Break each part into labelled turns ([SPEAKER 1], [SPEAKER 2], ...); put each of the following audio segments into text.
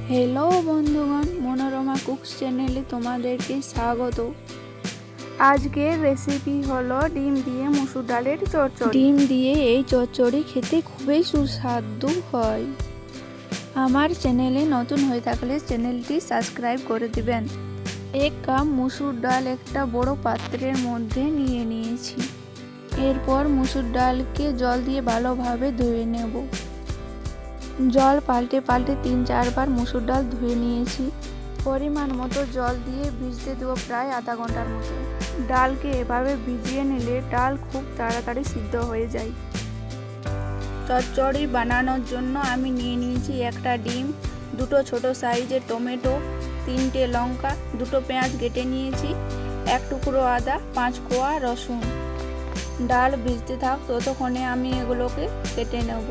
[SPEAKER 1] Hello बंधुगण मनोरमा कुक्स चैनेले तुम्हादेरके स्वागत। आजकेर रेसिपि हलो डिम दिए मुसुर डालेर चरचड़ी। डिम दिए এই চচ্চড়ি খেতে খুবই সুস্বাদু হয়। আমার চ্যানেলে নতুন হয়ে থাকলে চ্যানেলটি সাবস্ক্রাইব করে দিবেন। এক কাপ মুসুর ডাল একটা বড় পাত্রের মধ্যে নিয়ে নিয়েছি। এরপর মুসুর ডালকে জল দিয়ে ভালোভাবে ধুয়ে নেব। জল পাল্টে পাল্টে 3-4 বার মুসুর ডাল ধুয়ে নিয়েছি। পরিমাণ মতো জল দিয়ে ভিজতে দেবো প্রায় আধা ঘন্টার মতো। ডালকে এভাবে ভিজিয়ে নিলে ডাল খুব তাড়াতাড়ি সিদ্ধ হয়ে যায়। চচ্চড়ি বানানোর জন্য আমি নিয়ে নিয়েছি একটা ডিম, দুটো ছোট সাইজের টমেটো, 3টে লঙ্কা, দুটো পেঁয়াজ কেটে নিয়েছি, এক টুকরো আদা, 5 কোয়া রসুন। ডাল ভিজতে থাক ততক্ষণে আমি এগুলোকে কেটে নেব।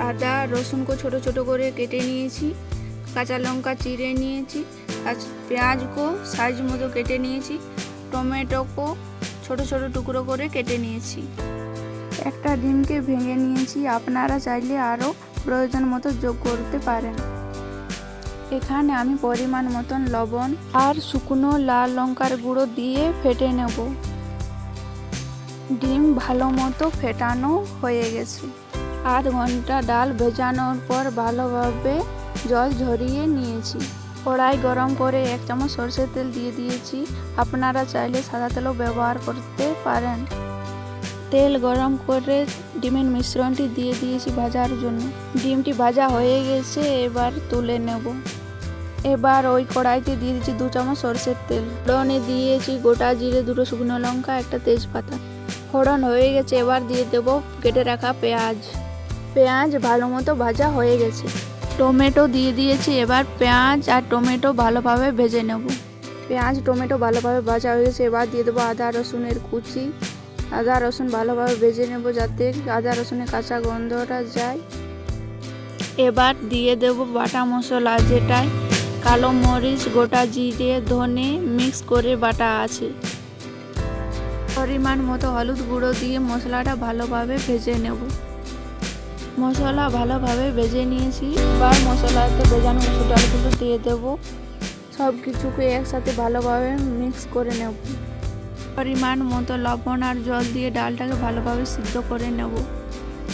[SPEAKER 1] आदा रसुन को छोटो छोटो करे केटे निएछि, काँचा लंका चिरे निएछि, पेঁয়াজ को साइज मतो केटे निएछि, टमेटो को छोटो छोटो टुकरो करे केटे निएछि। একটা ডিমকে ভেঙে নিয়েছি। আপনারা চাইলে আরও প্রয়োজন মতো যোগ করতে পারেন। এখানে আমি পরিমাণ মতন লবণ আর শুকনো লাল লঙ্কার গুঁড়ো দিয়ে ফেটে নেব। ডিম ভালো মতো ফেটানো হয়ে গেছে। আধ ঘন্টা ডাল ভেজানোর পর ভালোভাবে জল ঝরিয়ে নিয়েছি। কড়াই গরম করে 1 চামচ সরষের তেল দিয়ে দিয়েছি। আপনারা চাইলে সাদা তেলও ব্যবহার করতে পারেন। তেল গরম করে ডিমের মিশ্রণটি দিয়ে দিয়েছি ভাজার জন্য। ডিমটি ভাজা হয়ে গেছে, এবার তুলে নেব। এবার ওই কড়াইতে দিয়ে দিয়েছি 2 চামচ সরষের তেল। ফোড়নে দিয়েছি গোটা জিরে, 2টো শুকনো লঙ্কা, একটা তেজপাতা। ফোড়ন হয়ে গেছে, এবার দিয়ে দেব কেটে রাখা পেঁয়াজ। পেঁয়াজ ভালো মতো ভাজা হয়ে গেছে। টমেটো দিয়ে দিয়েছি। এবার পেঁয়াজ আর টমেটো ভালোভাবে ভেজে নেব। পেঁয়াজ টমেটো ভালোভাবে ভাজা হয়ে গেছে, এবার দিয়ে দেবো আদা রসুনের কুচি। আদা রসুন ভালোভাবে ভেজে নেব যাতে আদা রসুনের কাঁচা গন্ধটা যায়। এবার দিয়ে দেব বাটা মশলা, যেটায় কালো মরিচ, গোটা জিরে, ধনে মিক্স করে বাটা আছে। পরিমাণ মতো হলুদ গুঁড়ো দিয়ে মশলাটা ভালোভাবে ভেজে নেব। মশলা ভালোভাবে ভেজে নিয়েছি। এবার মশলাতে ভেজানো মুসুর ডালগুলো দিয়ে দেব। সব কিছুকে একসাথে ভালোভাবে মিক্স করে নেব। পরিমাণ মতো লবণ আর জল দিয়ে ডালটাকে ভালোভাবে সিদ্ধ করে নেব।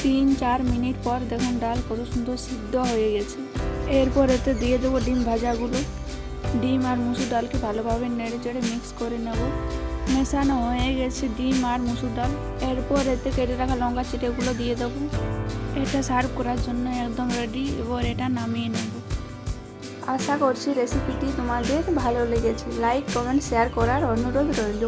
[SPEAKER 1] 3-4 মিনিট পর দেখুন ডাল কত সুন্দর সিদ্ধ হয়ে গেছে। এরপর এতে দিয়ে দেবো ডিম ভাজাগুলো। ডিম আর মুসুর ডালকে ভালোভাবে নেড়ে চেড়ে মিক্স করে নেব। মেশানো হয়ে গেছে ডিম আর মুসুর ডাল। এরপর এতে কেটে রাখা লঙ্কা চিটেগুলো দিয়ে দেবো। এটা সার্ভ করার জন্য একদম রেডি। এবার এটা নামিয়ে নেব। আশা করছি রেসিপিটি তোমাদের ভালো লেগেছে। লাইক, কমেন্ট, শেয়ার করার অনুরোধ রইল।